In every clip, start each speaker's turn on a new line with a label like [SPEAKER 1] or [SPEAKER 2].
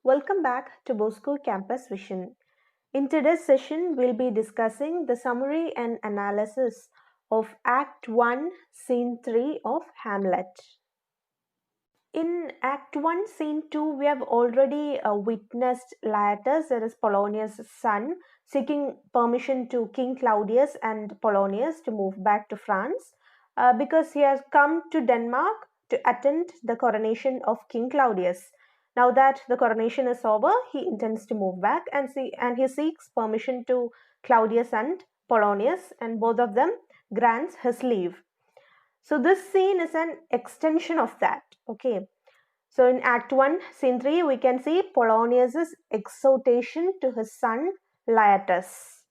[SPEAKER 1] Welcome back to Bosco Campus Vision. In today's session, we'll be discussing the summary and analysis of Act 1, Scene 3 of Hamlet. In Act 1, Scene 2, we have already witnessed Laertes, that is Polonius' son, seeking permission to King Claudius and Polonius to move back to France because he has come to Denmark to attend the coronation of King Claudius. Now that the coronation is over, he intends to move back and he seeks permission to Claudius and Polonius, and both of them grants his leave. So this scene is an extension of that. Okay. So in Act 1, Scene 3, we can see Polonius' exhortation to his son Laertes.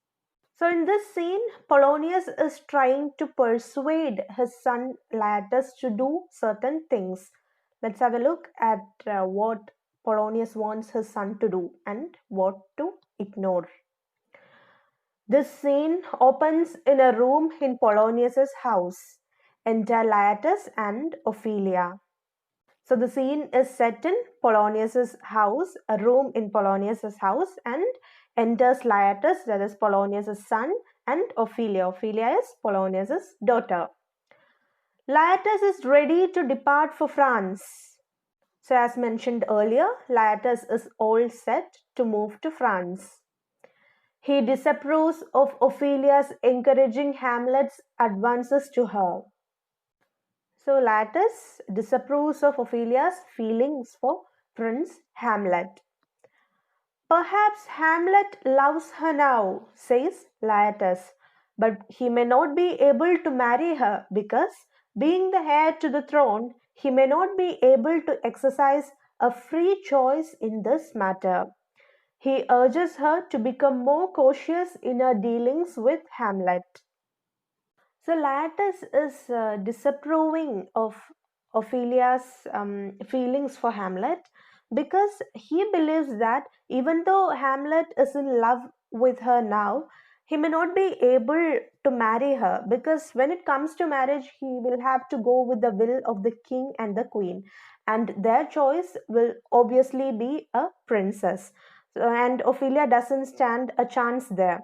[SPEAKER 1] So in this scene, Polonius is trying to persuade his son Laertes to do certain things. Let's have a look at what Polonius wants his son to do and what to ignore. This scene opens in a room in Polonius' house. Enter Laertes and Ophelia. So the scene is set in Polonius' house, a room in Polonius' house, and enters Laertes, that is Polonius' son, and Ophelia. Ophelia is Polonius' daughter. Laertes is ready to depart for France. So as mentioned earlier, Laertes is all set to move to France. He disapproves of Ophelia's encouraging Hamlet's advances to her. So Laertes disapproves of Ophelia's feelings for Prince Hamlet. Perhaps Hamlet loves her now, says Laertes, but he may not be able to marry her because, being the heir to the throne, he may not be able to exercise a free choice in this matter. He urges her to become more cautious in her dealings with Hamlet. So Laertes is disapproving of Ophelia's feelings for Hamlet because he believes that even though Hamlet is in love with her now, he may not be able to marry her because when it comes to marriage, he will have to go with the will of the king and the queen, and their choice will obviously be a princess. And Ophelia doesn't stand a chance there.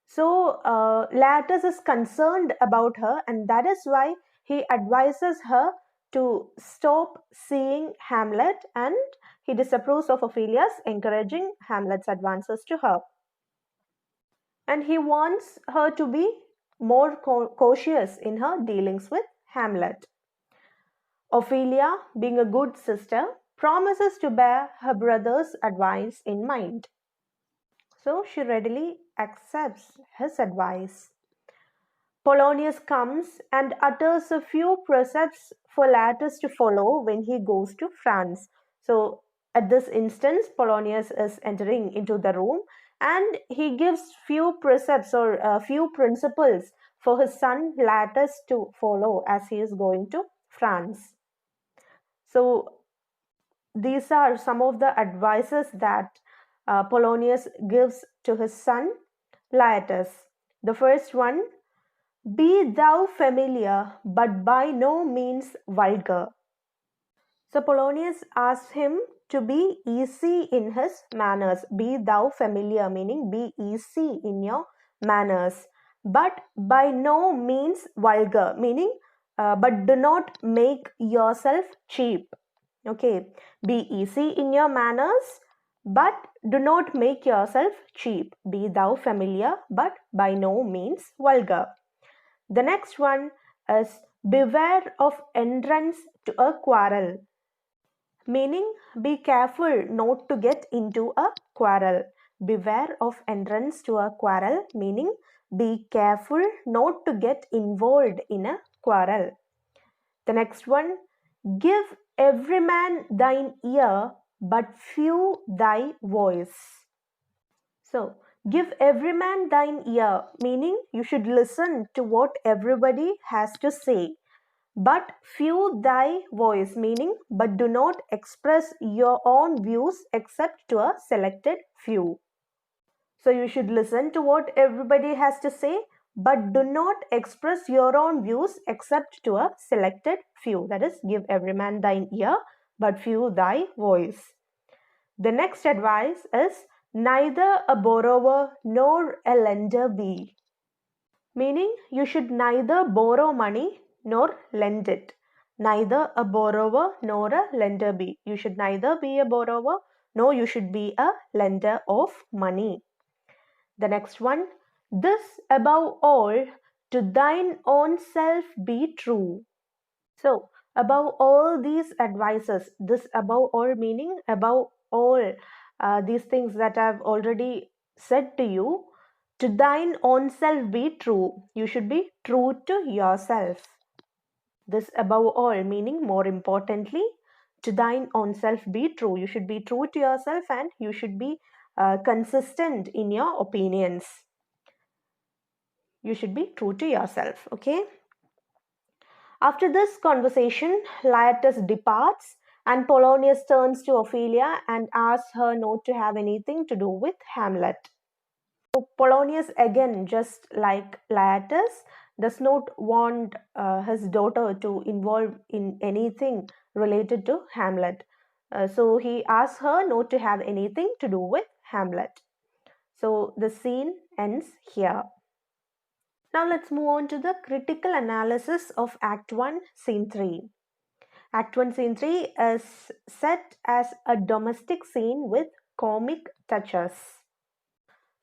[SPEAKER 1] So Laertes is concerned about her, and that is why he advises her to stop seeing Hamlet, and he disapproves of Ophelia's encouraging Hamlet's advances to her. And he wants her to be more cautious in her dealings with Hamlet. Ophelia, being a good sister, promises to bear her brother's advice in mind. So she readily accepts his advice. Polonius comes and utters a few precepts for Laertes to follow when he goes to France. So at this instance, Polonius is entering into the room and he gives few precepts or a few principles for his son Laertes to follow as he is going to France. So these are some of the advices that Polonius gives to his son Laertes. The first one: be thou familiar, but by no means vulgar. So Polonius asks him to be easy in his manners. Be thou familiar, meaning be easy in your manners, but by no means vulgar, meaning but do not make yourself cheap. Okay, be easy in your manners, but do not make yourself cheap. Be thou familiar, but by no means vulgar. The next one is beware of entrance to a quarrel, meaning be careful not to get into a quarrel. Beware of entrance to a quarrel, meaning be careful not to get involved in a quarrel. The next one: give every man thine ear, but few thy voice. So, give every man thine ear, meaning you should listen to what everybody has to say, but few thy voice, meaning but do not express your own views except to a selected few. So you should listen to what everybody has to say, but do not express your own views except to a selected few. That is, give every man thine ear, but few thy voice. The next advice is neither a borrower nor a lender be. Meaning you should neither borrow money nor lend it. Neither a borrower nor a lender be. You should neither be a borrower nor you should be a lender of money. The next one, this above all, to thine own self be true. So, above all these advices, this above all meaning above all these things that I've already said to you, to thine own self be true. You should be true to yourself. This above all meaning more importantly, to thine own self be true. You should be true to yourself and you should be consistent in your opinions. You should be true to yourself, okay? After this conversation, Laertes departs and Polonius turns to Ophelia and asks her not to have anything to do with Hamlet. So Polonius, again, just like Laertes, does not want his daughter to involve in anything related to Hamlet. So he asks her not to have anything to do with Hamlet. So the scene ends here. Now let's move on to the critical analysis of Act 1, Scene 3. Act 1, Scene 3 is set as a domestic scene with comic touches.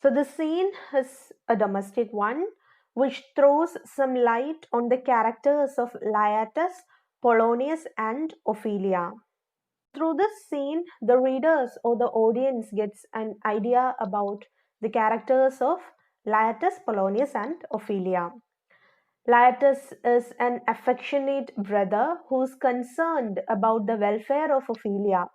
[SPEAKER 1] So the scene is a domestic one which throws some light on the characters of Laertes, Polonius and Ophelia. Through this scene, the readers or the audience gets an idea about the characters of Laertes, Polonius and Ophelia. Laertes is an affectionate brother who's concerned about the welfare of Ophelia.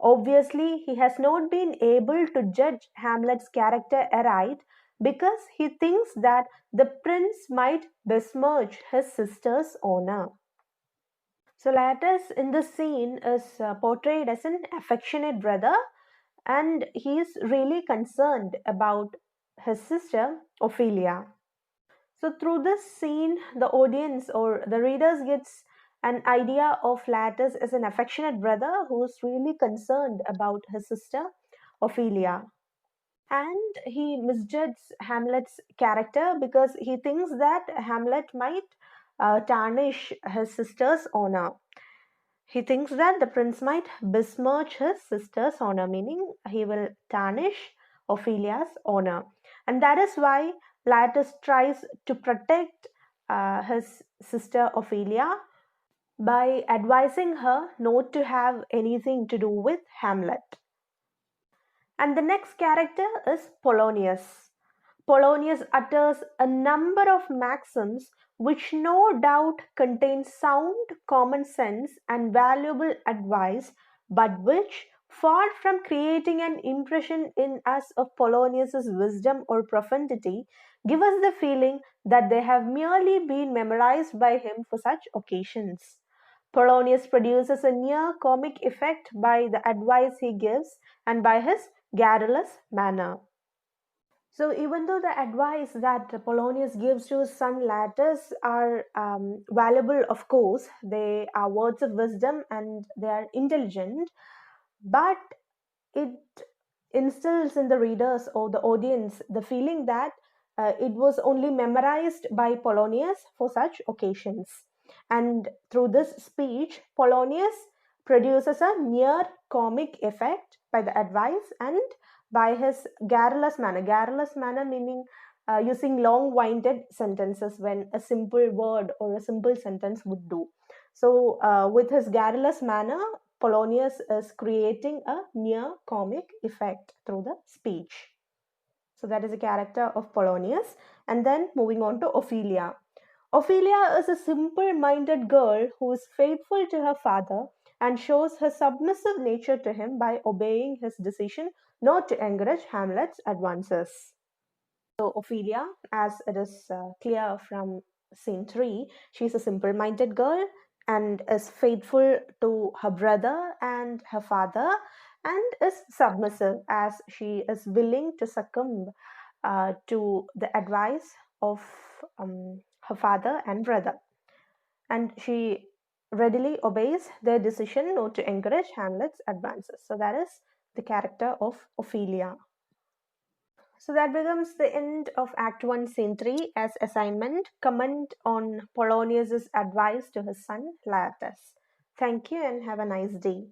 [SPEAKER 1] Obviously, he has not been able to judge Hamlet's character aright because he thinks that the prince might besmirch his sister's honor. So, Laertes in this scene is portrayed as an affectionate brother and he is really concerned about his sister Ophelia. So through this scene, the audience or the readers gets an idea of Laertes as an affectionate brother who's really concerned about his sister Ophelia. And he misjudges Hamlet's character because he thinks that Hamlet might tarnish his sister's honor. He thinks that the prince might besmirch his sister's honor, meaning he will tarnish Ophelia's honor. And that is why Laertes tries to protect his sister Ophelia by advising her not to have anything to do with Hamlet. And the next character is Polonius. Polonius utters a number of maxims which no doubt contain sound common sense and valuable advice, but which, far from creating an impression in us of Polonius's wisdom or profundity, give us the feeling that they have merely been memorized by him for such occasions. Polonius produces a near comic effect by the advice he gives and by his garrulous manner. So even though the advice that Polonius gives to his son Laertes are valuable, of course, they are words of wisdom and they are intelligent, but it instills in the readers or the audience the feeling that it was only memorized by Polonius for such occasions. And through this speech, Polonius produces a near comic effect by the advice and by his garrulous manner. Garrulous manner meaning using long winded sentences when a simple word or a simple sentence would do. So, with his garrulous manner, Polonius is creating a near comic effect through the speech. So, that is a character of Polonius. And then moving on to Ophelia. Ophelia is a simple minded girl who is faithful to her father and shows her submissive nature to him by obeying his decision not to encourage Hamlet's advances. So, Ophelia, as it is clear from scene 3, she is a simple minded girl and is faithful to her brother and her father and is submissive as she is willing to succumb to the advice of her father and brother. And she readily obeys their decision not to encourage Hamlet's advances. So that is the character of Ophelia. So that becomes the end of Act 1, Scene 3 as assignment. Comment on Polonius's advice to his son Laertes. Thank you and have a nice day.